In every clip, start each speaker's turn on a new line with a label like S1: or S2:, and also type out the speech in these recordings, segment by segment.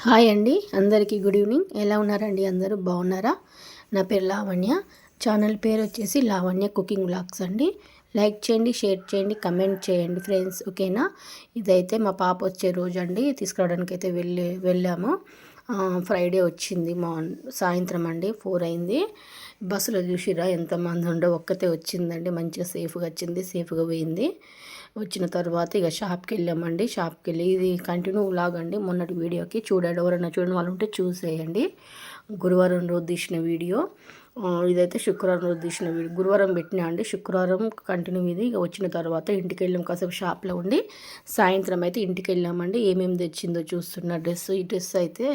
S1: Hi అండి, అందరికీ good evening. ఎలా ఉన్నారండి? అందరూ బాగున్నారా? నా పేరు లావణ్య. ఛానల్ పేరు వచ్చేసి లావణ్య కుకింగ్ వ్లాగ్స్ అండి. లైక్ చేయండి, షేర్ చేయండి, కమెంట్ చేయండి ఫ్రెండ్స్, ఓకేనా? ఇదైతే మా పాప వచ్చే రోజు అండి, తీసుకురావడానికి అయితే వెళ్ళాము. ఫ్రైడే వచ్చింది, సాయంత్రం అండి 4 అయింది. బస్సులో చూసిరా ఎంతమంది ఉండో, ఒక్కతే వచ్చిందండి. మంచిగా సేఫ్గా వచ్చింది, సేఫ్గా పోయింది. వచ్చిన తర్వాత ఇక షాప్కి వెళ్ళామండి. షాప్కి వెళ్ళి ఇది కంటిన్యూ వ్లాగ్ అండి, మొన్నటి వీడియోకి చూడండి. ఎవరైనా చూడని వాళ్ళు ఉంటే చూసేయండి. గురువారం రోజు తీసిన వీడియో ఇదైతే శుక్రవారం రోజు తీసిన వీడియో. గురువారం పెట్టినా అండి, శుక్రవారం కంటిన్యూ ఇది. ఇక వచ్చిన తర్వాత ఇంటికి వెళ్ళాం, కాసేపు షాప్లో ఉండి సాయంత్రం అయితే ఇంటికి వెళ్ళామండి. ఏమేమి తెచ్చిందో చూస్తున్న ఈ డ్రెస్ అయితే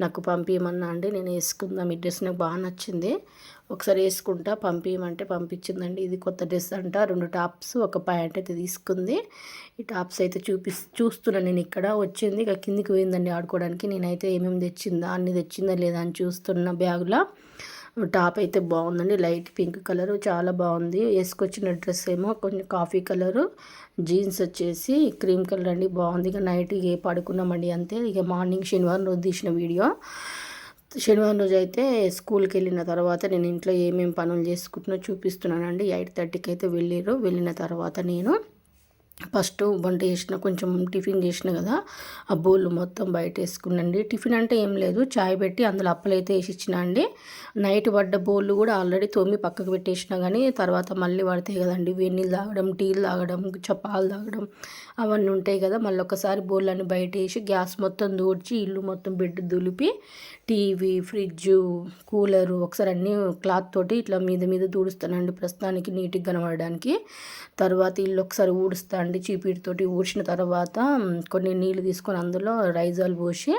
S1: నాకు పంపించమన్నా అండి. నేను వేసుకుందాం, ఈ డ్రెస్ నాకు బాగా నచ్చింది, ఒకసారి వేసుకుంటా పంపించమంటే పంపించిందండి. ఇది కొత్త డ్రెస్ అంట. 2 టాప్స్, ఒక ప్యాంట్ అయితే తీసుకుంది. ఈ టాప్స్ అయితే చూస్తున్నాను నేను. ఇక్కడ వచ్చింది, ఇక కిందికి పోయిందండి ఆడుకోవడానికి. నేనైతే ఏమేమి తెచ్చిందా, అన్ని తెచ్చిందా లేదా అని చూస్తున్న బ్యాగులో. టాప్ అయితే బాగుందండి, లైట్ పింక్ కలరు, చాలా బాగుంది. వేసుకొచ్చిన డ్రెస్ ఏమో కొంచెం కాఫీ కలరు, జీన్స్ వచ్చేసి క్రీమ్ కలర్ అండి, బాగుంది. ఇక నైట్ పడుకున్నామండి అంతే. ఇక మార్నింగ్ శనివారం రోజు తీసిన వీడియో. శనివారం రోజు అయితే స్కూల్కి వెళ్ళిన తర్వాత నేను ఇంట్లో ఏమేమి పనులు చేసుకుంటున్నా చూపిస్తున్నానండి. 8:30కి అయితే వెళ్ళిన తర్వాత నేను ఫస్ట్ వంట చేసిన, కొంచెం టిఫిన్ చేసిన కదా, ఆ బౌల్ మొత్తం బయట వేసుకున్నాండి. టిఫిన్ అంటే ఏం లేదు, చాయ్ పెట్టి అందులో అప్పలైతే వేసి ఇచ్చిన అండి. నైట్ పడ్డ బౌల్ కూడా ఆల్రెడీ తోమి పక్కకు పెట్టేసిన, కానీ తర్వాత మళ్ళీ పడతాయి కదండి, వేడి తాగడం, టీలు తాగడం, పాలు తాగడం అవన్నీ ఉంటాయి కదా. మళ్ళీ ఒకసారి బౌల్ అన్ని బయట వేసి గ్యాస్ మొత్తం దూడ్చి ఇల్లు మొత్తం బెడ్ దులిపి టీవీ, ఫ్రిడ్జ్, కూలరు ఒకసారి అన్నీ క్లాత్ తోటి ఇట్లా మీద దూడుస్తానండి ప్రస్తుతానికి, నీట్గా కనబడడానికి. తర్వాత ఇల్లు ఒకసారి ఊడుస్తా అండి, చీపిటితోటి ఊడ్చిన తర్వాత కొన్ని నీళ్ళు తీసుకొని అందులో రైజాలు పోసి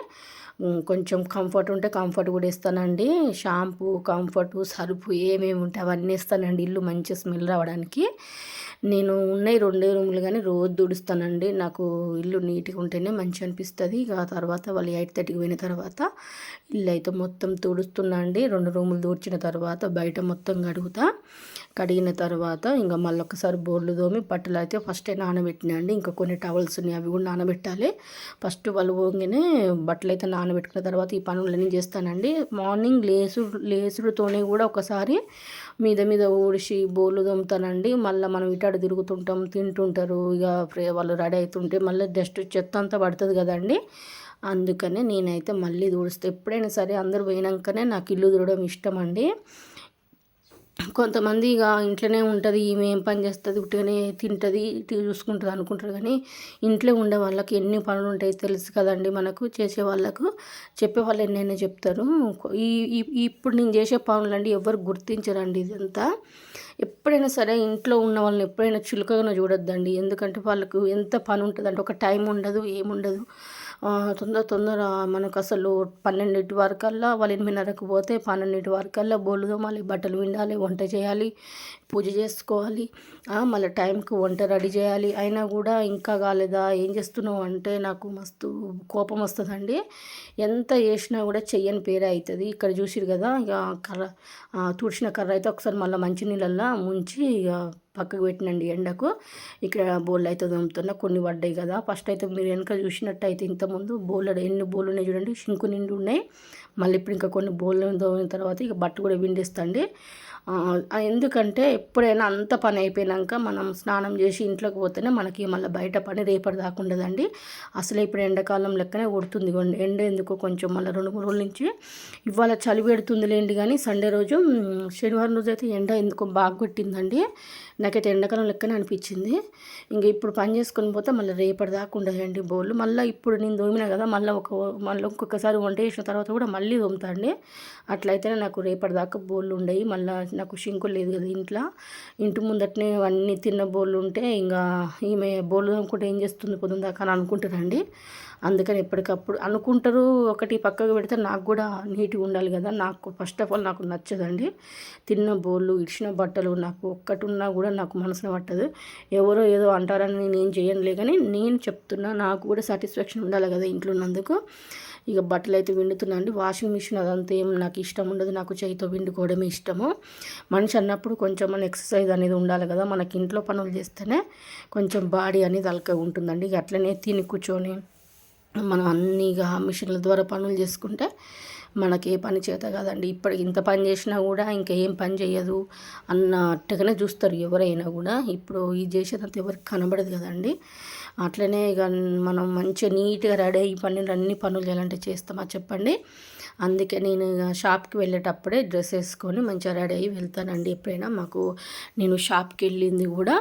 S1: కొంచెం కంఫర్ట్ ఉంటే కంఫర్ట్ కూడా వేస్తానండి. షాంపూ, కంఫర్టు, సరుపు ఏమేమి ఉంటే అవన్నీ వేస్తానండి, ఇల్లు మంచి స్మెల్ రావడానికి. నేను ఉన్నాయి 2 రూములు, కానీ రోజు తుడుస్తానండి. నాకు ఇల్లు నీట్గా ఉంటేనే మంచి అనిపిస్తుంది. ఇక తర్వాత వాళ్ళు 8:30కి పోయిన తర్వాత ఇల్లు అయితే మొత్తం తుడుస్తున్నా అండి. 2 రూములు తుడిచిన తర్వాత బయట మొత్తం కడిగిన తర్వాత ఇంకా మళ్ళీ ఒకసారి బోర్లు తోమి బట్టలు అయితే ఫస్టే నానబెట్టినా అండి. ఇంకా కొన్ని టవల్స్ ఉన్నాయి, అవి కూడా నానబెట్టాలి. ఫస్ట్ వాళ్ళు పోగానే బట్టలు అయితే నానబెట్టుకున్న తర్వాత ఈ పనులన్నీ చేస్తానండి. మార్నింగ్ లేసుడుతోనే కూడా ఒకసారి మీద ఊడిసి బోర్లు తోముతానండి. మళ్ళీ మనం ఇటాడు తిరుగుతుంటాం, తింటుంటారు, ఇక వాళ్ళు రెడీ అవుతుంటే మళ్ళీ డస్ట్ చెత్త అంతా పడుతుంది కదండి. అందుకనే నేనైతే మళ్ళీ తుడుస్తే, ఎప్పుడైనా సరే అందరూ పోయినాకనే నాకు ఇల్లు తుడవడం ఇష్టం అండి. కొంతమంది ఇక ఇంట్లోనే ఉంటుంది, ఈమె ఏం పని చేస్తుంది, ఉట్టిగానే తింటుంది, టీవీ చూసుకుంటుంది అనుకుంటారు, కానీ ఇంట్లో ఉండే వాళ్ళకి ఎన్ని పనులు ఉంటాయి తెలుసు కదండి. మనకు చేసే వాళ్ళకు చెప్పేవాళ్ళు ఎన్నైనా చెప్తారు. ఇప్పుడు నేను చేసే పనులండి ఎవరు గుర్తించరండి. ఇదంతా ఎప్పుడైనా సరే ఇంట్లో ఉన్న వాళ్ళని ఎప్పుడైనా చులకగా చూడొద్దండి. ఎందుకంటే వాళ్ళకు ఎంత పని ఉంటుంది అంటే ఒక టైం ఉండదు, ఏముండదు. తొందర మనకు అసలు 12 వరకల్లా, వాళ్ళు 8:30కు పోతే 12 వరకల్లా బోళ్ళు తోమాలి, బట్టలు పిండాలి, వంట చేయాలి, పూజ చేసుకోవాలి, మళ్ళీ టైంకి వంట రెడీ చేయాలి. అయినా కూడా ఇంకా కాలేదా, ఏం చేస్తున్నావు అంటే నాకు మస్తు కోపం వస్తుందండి. ఎంత చేసినా కూడా చెయ్యని పేరే అవుతుంది. ఇక్కడ చూసిరు కదా, ఇక తుడిచిన కర్ర అయితే ఒకసారి మళ్ళీ మంచినీళ్ళల్లో ముంచి ఇక పక్కకు పెట్టినండి ఎండకు. ఇక్కడ బోళ్ళు అయితే తోముతున్నా, కొన్ని పడ్డాయి కదా. ఫస్ట్ అయితే మీరు వెనక చూసినట్టయితే ఇంతకుముందు ఎన్ని బోళ్ళు ఉన్నాయి చూడండి, షింకు నిండు ఉన్నాయి. మళ్ళీ ఇప్పుడు ఇంకా కొన్ని బోళ్ళు తోమిన తర్వాత ఇక బట్ట కూడా విండిస్తండి. ఎందుకంటే ఎప్పుడైనా అంత పని అయిపోయాక మనం స్నానం చేసి ఇంట్లోకి పోతేనే మనకి మళ్ళీ బయట పని రేపటి దాకా ఉండదండి. అసలు ఇప్పుడు ఎండాకాలం లెక్కనే కొడుతుంది ఎండ. ఎందుకో కొంచెం మళ్ళీ 2-3 రోజుల నుంచి ఇవాళ చలి పెడుతుంది లేండి, కానీ సండే రోజు, శనివారం రోజు అయితే ఎండ ఎందుకో బాగా కొట్టిందండి. నాకైతే ఎండాకాలం లెక్కనే అనిపించింది. ఇంకా ఇప్పుడు పని చేసుకొని పోతే మళ్ళీ రేపటి దాకా ఉండదండి బోళ్ళు. మళ్ళీ ఇప్పుడు నేను తోమినా కదా, మళ్ళీ ఇంకొకసారి వంట చేసిన తర్వాత కూడా మళ్ళీ తోముతా అండి. అట్లయితేనే నాకు రేపటి దాకా బోళ్ళు ఉండయి. మళ్ళీ నాకు షింకు లేదు కదా ఇంట్లో, ఇంటి ముందటనే అన్నీ తిన్న బోళ్ళు ఉంటే ఇంకా ఈమె బోళ్ళు తోముకుంటే ఏం చేస్తుంది పొద్దున దాకా అని అనుకుంటారండి. అందుకని ఎప్పటికప్పుడు అనుకుంటారు, ఒకటి పక్కకు పెడితే నాకు కూడా నీట్గా ఉండాలి కదా. నాకు ఫస్ట్ ఆఫ్ ఆల్ నాకు నచ్చదండి తిన్న బోళ్ళు, ఇడిచిన బట్టలు నాకు ఒక్కటి ఉన్నా కూడా నాకు మనసున పట్టదు. ఎవరో ఏదో అంటారని నేను ఏం చేయనులే, కానీ నేను చెప్తున్నా, నాకు కూడా సాటిస్ఫాక్షన్ ఉండాలి కదా ఇంట్లో ఉన్నందుకు. ఇక బట్టలు అయితే విండుతున్నా అండి. వాషింగ్ మిషన్ అదంతా ఏం నాకు ఇష్టం ఉండదు, నాకు చేయితో విండుకోవడమే ఇష్టము. మనిషి అన్నప్పుడు కొంచెం మన ఎక్సర్సైజ్ అనేది ఉండాలి కదా, మనకి ఇంట్లో పనులు చేస్తేనే కొంచెం బాడీ అనేది అలకగా ఉంటుందండి. ఇక అట్లనే తిని కూర్చొని మనం అన్నీగా మిషన్ల ద్వారా పనులు చేసుకుంటే మనకి ఏ పని చేత కాదండి. ఇప్పటికి ఇంత పని చేసినా కూడా ఇంకా ఏం పని చేయదు అన్నట్టుగానే చూస్తారు ఎవరైనా కూడా. ఇప్పుడు ఇది చేసేదంతా ఎవరికి కనబడదు కదండి. అట్లనే ఇక మనం మంచిగా నీట్గా రెడీ అయ్యి అన్ని పనులు చేయాలంటే చేస్తామా చెప్పండి. అందుకే నేను ఇక షాప్కి వెళ్ళేటప్పుడే డ్రెస్ వేసుకొని మంచిగా రెడీ అయ్యి వెళ్తానండి. ఎప్పుడైనా నేను షాప్కి వెళ్ళింది కూడా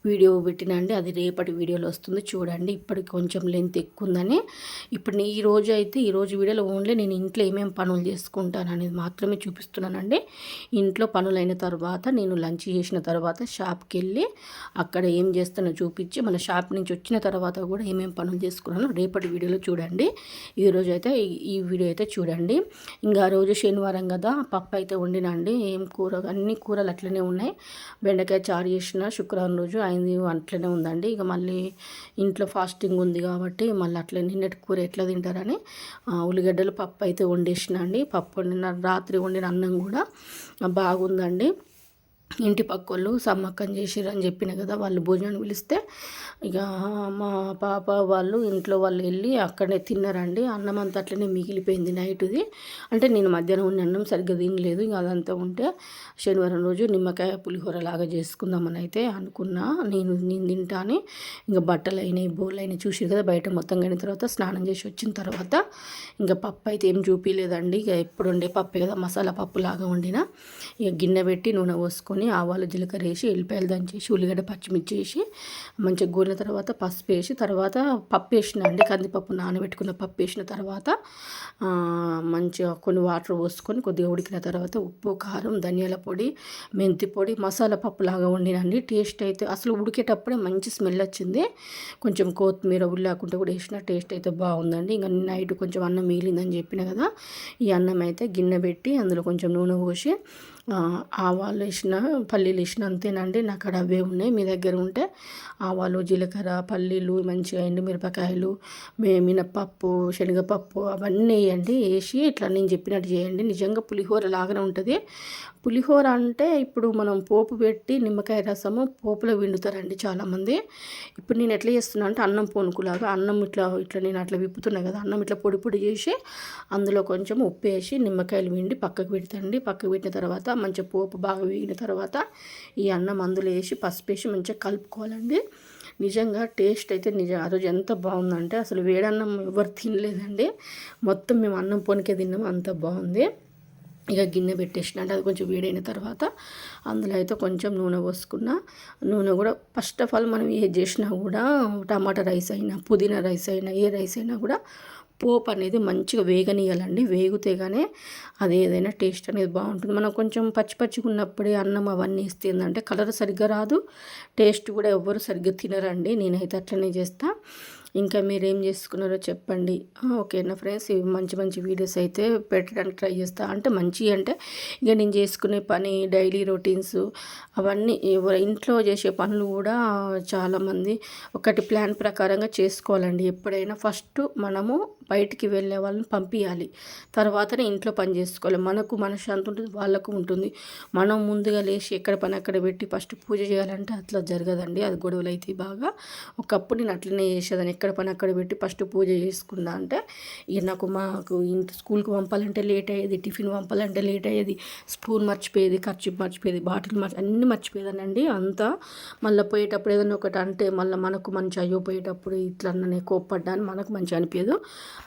S1: వీడియో పెట్టినండి, అది రేపటి వీడియోలో వస్తుంది చూడండి. ఇప్పటికి కొంచెం లెంత్ ఎక్కువ ఉందని ఇప్పుడు ఈ రోజు వీడియోలో ఓన్లీ నేను ఇంట్లో ఏమేమి పనులు చేసుకుంటాను అనేది మాత్రమే చూపిస్తున్నానండి. ఇంట్లో పనులైన తర్వాత నేను లంచ్ చేసిన తర్వాత షాప్కి వెళ్ళి అక్కడ ఏం చేస్తానో చూపించి మన షాప్ నుంచి వచ్చిన తర్వాత కూడా ఏమేమి పనులు చేసుకున్నానో రేపటి వీడియోలో చూడండి. ఈ వీడియో అయితే చూడండి. ఇంకా రోజు శనివారం కదా, పప్పు అయితే వండినండి. ఏం కూర, అన్ని కూరలు అట్లనే ఉన్నాయి. బెండకాయ చారు చేసిన శుక్రవారం రోజు అయింది అట్లనే ఉందండి. ఇక మళ్ళీ ఇంట్లో ఫాస్టింగ్ ఉంది కాబట్టి మళ్ళీ అట్లనే నిన్నటి కూర ఎట్లా తింటారని ఉల్లిగడ్డలు పప్పు అయితే వండేసిన అండి. పప్పు వండిన రాత్రి వండిన అన్నం కూడా బాగుందండి. ఇంటి పక్కోళ్ళు సమ్మక్కని చేసిరని చెప్పిన కదా, వాళ్ళు భోజనాన్ని పిలిస్తే ఇక మా పాప వాళ్ళు ఇంట్లో వాళ్ళు వెళ్ళి అక్కడే తిన్నారండి. అన్నం అంతా అట్లనే మిగిలిపోయింది నైట్ది. అంటే నేను మధ్యాహ్నం ఉన్న అన్నం సరిగ్గా తినలేదు. ఇక అదంతా ఉంటే శనివారం రోజు నిమ్మకాయ పులిహోర లాగా చేసుకుందామని అయితే అనుకున్నా. నేను తింటాను. ఇంకా బట్టలు అయినాయి, బోళ్ళు అయినాయి, చూసి కదా బయట మొత్తం అయిన తర్వాత స్నానం చేసి వచ్చిన తర్వాత ఇంకా పప్పు అయితే ఏం చూపించలేదండి. ఇక ఎప్పుడు వండే పప్పు కదా, మసాలా పప్పు లాగా వండిన. ఇక గిన్నె పెట్టి నూనె పోసుకొని ఆవాలు జీలకర్ర వేసి ఎల్లిపాయలు దంచేసి ఉల్లిగడ్డ పచ్చిమిర్చి వేసి మంచిగా గోలిన తర్వాత పసుపు వేసి తర్వాత పప్పు వేసిన అండి. కందిపప్పు నానబెట్టుకున్న పప్పు వేసిన తర్వాత మంచిగా కొన్ని వాటర్ పోసుకొని కొద్దిగా ఉడికిన తర్వాత ఉప్పు, కారం, ధనియాల పొడి, మెంతి పొడి, మసాలా పప్పు లాగా వండినండి. టేస్ట్ అయితే అసలు ఉడికేటప్పుడే మంచి స్మెల్ వచ్చింది. కొంచెం కొత్తిమీర ఉల్లాకుంటే కూడా వేసిన టేస్ట్ అయితే బాగుందండి. ఇంకా నైట్ కొంచెం అన్నం మిగిలిందని చెప్పిన కదా, ఈ అన్నం అయితే గిన్నె పెట్టి అందులో కొంచెం నూనె పోసి ఆవాలు వేసిన, పల్లీలు వేసిన, అంతేనండి. నాకు అక్కడ అవే ఉన్నాయి. మీ దగ్గర ఉంటే ఆవాలు, జీలకర్ర, పల్లీలు, మంచిగా ఎండుమిరపకాయలు, మినప్పప్పు, శనగపప్పు అవన్నీ వేయండి. వేసి ఇట్లా నేను చెప్పినట్టు చేయండి. నిజంగా పులిహోర లాగానే ఉంటుంది. పులిహోర అంటే ఇప్పుడు మనం పోపు పెట్టి నిమ్మకాయ రసము పోపులో విండుతారండి చాలామంది. ఇప్పుడు నేను ఎట్లా చేస్తున్నా అంటే అన్నం పొనుకులాగా అన్నం ఇట్లా నేను అట్లా విప్పుతున్నా కదా, అన్నం ఇట్లా పొడి పొడి చేసి అందులో కొంచెం ఉప్పు వేసి నిమ్మకాయలు పిండి పక్కకు పెడతాండి. పక్కకు పెట్టిన తర్వాత మంచిగా పోపు బాగా వేగిన తర్వాత ఈ అన్నం అందులో వేసి పసుపు వేసి మంచిగా కలుపుకోవాలండి. నిజంగా టేస్ట్ అయితే ఆ రోజు ఎంత బాగుందంటే అసలు వేడన్నం ఎవరు తినలేదండి. మొత్తం మేము అన్నం పొనికే తిన్నాము, అంత బాగుంది. ఇక గిన్నె పెట్టేసిన అంటే అది కొంచెం వేడైన తర్వాత అందులో అయితే కొంచెం నూనె పోసుకున్న. నూనె కూడా ఫస్ట్ ఆఫ్ ఆల్ మనం ఏది చేసినా కూడా టమాటా రైస్ అయినా, పుదీనా రైస్ అయినా, ఏ రైస్ అయినా కూడా పోపు అనేది మంచిగా వేగనీయాలండి. వేగితే కానీ అది ఏదైనా టేస్ట్ అనేది బాగుంటుంది. మనం కొంచెం పచ్చి పచ్చిగా ఉన్నప్పుడే అన్నం అవన్నీ ఇస్తే ఏంటంటే కలర్ సరిగ్గా రాదు, టేస్ట్ కూడా ఎవ్వరు సరిగ్గా తినరండి. నేనైతే అట్లనే చేస్తాను. ఇంకా మీరేం చేసుకున్నారో చెప్పండి. ఓకేనా ఫ్రెండ్స్, ఇవి మంచి మంచి వీడియోస్ అయితే పెట్టడానికి ట్రై చేస్తా. అంటే మంచి అంటే ఇక నేను చేసుకునే పని డైలీ రొటీన్స్ అవన్నీ ఇంట్లో చేసే పనులు కూడా చాలామంది ఒకటి ప్లాన్ ప్రకారంగా చేసుకోవాలండి. ఎప్పుడైనా ఫస్ట్ మనము బయటికి వెళ్ళే వాళ్ళని పంపించాలి, తర్వాతనే ఇంట్లో పని చేసుకోవాలి. మనకు మనశ్శాంతి ఉంటుంది, వాళ్ళకు ఉంటుంది. మనం ముందుగా లేచి ఎక్కడ పని అక్కడ పెట్టి ఫస్ట్ పూజ చేయాలంటే అట్లా జరగదండి. అది గొడవలు అయితే బాగా. ఒకప్పుడు నేను అట్లనే చేసేదాన్ని, ఎక్కడ పని అక్కడ పెట్టి ఫస్ట్ పూజ చేసుకుందా అంటే ఇక మాకు ఇంటి స్కూల్కి పంపాలంటే లేట్ అయ్యేది, టిఫిన్ పంపాలంటే లేట్ అయ్యేది, స్పూన్ మర్చిపోయేది, ఖర్చు మర్చిపోయేది, బాటిల్ అన్నీ మర్చిపోయేదానండి అంతా. మళ్ళీ పోయేటప్పుడు ఏదైనా ఒకటి అంటే మళ్ళీ మనకు మంచి అయ్యో పోయేటప్పుడు ఇట్లా అన్ననే కోప్పడ్డాను, మనకు మంచి అనిపించదు.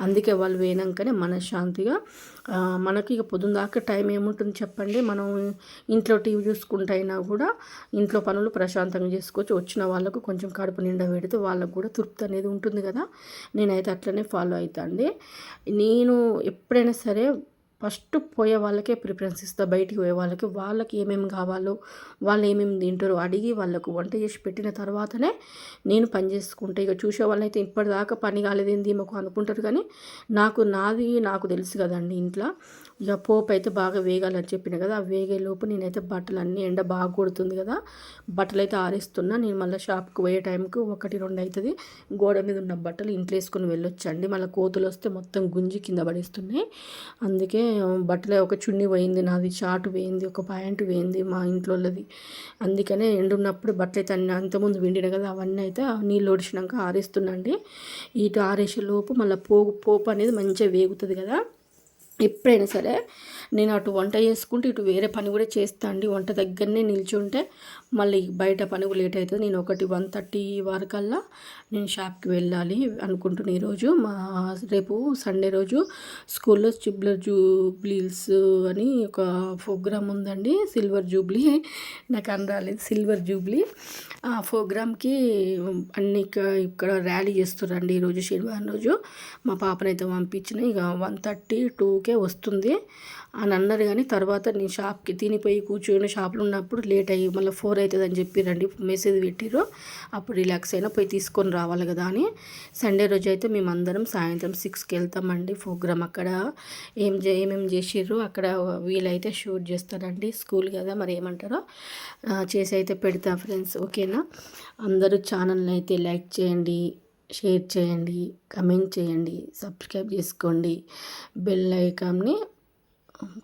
S1: అందుకే వాళ్ళు వేయనాకనే మనశ్శాంతిగా మనకి ఇక పొద్దున్న దాకా టైం ఏముంటుంది చెప్పండి. మనం ఇంట్లో టీవీ చూసుకుంటూ అయినా కూడా ఇంట్లో పనులు ప్రశాంతంగా చేసుకోవచ్చు. వచ్చిన వాళ్ళకు కొంచెం కడుపు నిండా పెడితే వాళ్ళకు కూడా తృప్తి అనేది ఉంటుంది కదా. నేనైతే అట్లనే ఫాలో అవుతా అండి. నేను ఎప్పుడైనా సరే ఫస్ట్ పోయే వాళ్ళకే ప్రిఫరెన్స్ ఇస్తా. బయటికి పోయే వాళ్ళకి ఏమేమి కావాలో, వాళ్ళు ఏమేమి తింటారో అడిగి వాళ్ళకు వంట చేసి పెట్టిన తర్వాతనే నేను పని చేసుకుంటా. ఇక చూసే వాళ్ళైతే ఇప్పటిదాకా పని కాలేదేంది మాకు అనుకుంటారు, కానీ నాకు తెలుసు కదండి. ఇంట్లో ఇక పోపు అయితే బాగా వేగాలని చెప్పిన కదా, ఆ వేగేలోపు నేనైతే బట్టలు అన్నీ ఎండ బాగా కొడుతుంది కదా, బట్టలు అయితే ఆరేస్తున్నా. నేను మళ్ళీ షాప్కి పోయే టైంకి 1-2 అవుతుంది. గోడ మీద ఉన్న బట్టలు ఇంట్లో వేసుకొని వెళ్ళొచ్చండి. మళ్ళీ కోతులు వస్తే మొత్తం గుంజి కింద పడేస్తున్నాయి. అందుకే బట్టలే, ఒక చున్నీ పోయింది నాది, షార్ట్ పోయింది, ఒక ప్యాంటు పోయింది మా ఇంట్లోది. అందుకనే ఎండున్నప్పుడు బట్టలు అయితే అన్నీ అంతకుముందు విండిన కదా, అవన్నీ అయితే నీళ్ళు ఒడిచినాక ఆరేస్తున్నాండి. ఇటు ఆరేసే లోపు మళ్ళీ పోపు అనేది మంచిగా వేగుతుంది కదా. ఎప్పుడైనా సరే నేను అటు వంట చేసుకుంటే ఇటు వేరే పని కూడా చేస్తా అండి. వంట దగ్గరనే నిల్చుంటే మళ్ళీ బయట పని లేట్ అవుతుంది. నేను 1-1:30 వరకల్లా నేను షాప్కి వెళ్ళాలి అనుకుంటున్నాను. ఈరోజు రేపు సండే రోజు స్కూల్లో జూబ్లీస్ అని ఒక ప్రోగ్రామ్ ఉందండి. సిల్వర్ జూబ్లీ, నాకు అని రాలేదు, సిల్వర్ జూబ్లీ. ఆ ప్రోగ్రామ్కి అన్ని ఇక్కడ ర్యాలీ చేస్తున్నారండి. ఈరోజు శనివారం రోజు మా పాపనైతే పంపించిన. ఇక 1:30-2కే వస్తుంది అని అన్నారు. కానీ తర్వాత నేను షాప్కి తినిపోయి కూర్చొని షాప్లో ఉన్నప్పుడు లేట్ అయ్యి మళ్ళీ 4 అవుతుంది అని చెప్పిరండి, మెసేజ్ పెట్టిరు. అప్పుడు రిలాక్స్ అయినా పోయి తీసుకొని రావాలి కదా అని. సండే రోజు అయితే మేమందరం సాయంత్రం 6కి వెళ్తామండి. ప్రోగ్రామ్ అక్కడ ఏమేమి చేసిర్రు అక్కడ వీలైతే షూట్ చేస్తారండి. స్కూల్ కదా మరి ఏమంటారో చేసి అయితే పెడతా ఫ్రెండ్స్. ఓకేనా, అందరూ ఛానల్ని అయితే లైక్ చేయండి, షేర్ చేయండి, కమెంట్ చేయండి, సబ్స్క్రైబ్ చేసుకోండి, బెల్ ఐకాన్ని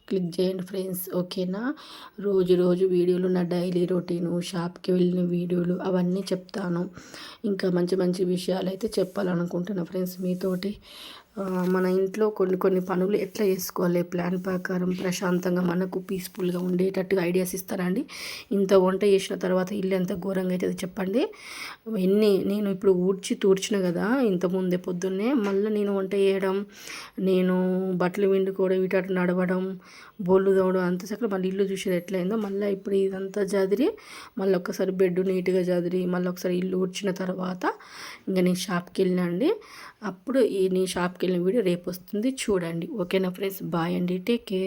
S1: క్లిక్ చేయండి ఫ్రెండ్స్. ఓకేనా, రోజు వీడియోలు, నా డైలీ రొటీను, షాప్కి వెళ్ళిన వీడియోలు అవన్నీ చెప్తాను. ఇంకా మంచి మంచి విషయాలు అయితే చెప్పాలనుకుంటున్నా ఫ్రెండ్స్ మీతోటి. మన ఇంట్లో కొన్ని పనులు ఎట్లా చేసుకోవాలి ప్లాన్ ప్రకారం ప్రశాంతంగా మనకు పీస్ఫుల్గా ఉండేటట్టుగా ఐడియాస్ ఇస్తారండి. ఇంత వంట చేసిన తర్వాత ఇల్లు ఎంత ఘోరంగా అవుతుంది చెప్పండి. నేను ఇప్పుడు తూడ్చిన కదా ఇంతకుముందే పొద్దున్నే, మళ్ళీ నేను వంట చేయడం, నేను బట్టలు పిండుకోవడం, ఇటు నడవడం, బోళ్ళు తోవడం, అంత చక్కగా మళ్ళీ ఇల్లు చూసేది ఎట్లయిందో మళ్ళీ ఇప్పుడు ఇదంతా చదిరి మళ్ళీ ఒక్కసారి బెడ్ నీట్గా చదిరి మళ్ళీ ఒకసారి ఇల్లు ఊడ్చిన తర్వాత ఇంకా నేను షాప్కి వెళ్ళినండి. అప్పుడు నేను షాప్కి వెళ్ళిన వీడియో రేపు వస్తుంది చూడండి. ఓకేనా ఫ్రెండ్స్, బాయ్ అండి, టేక్ కేర్.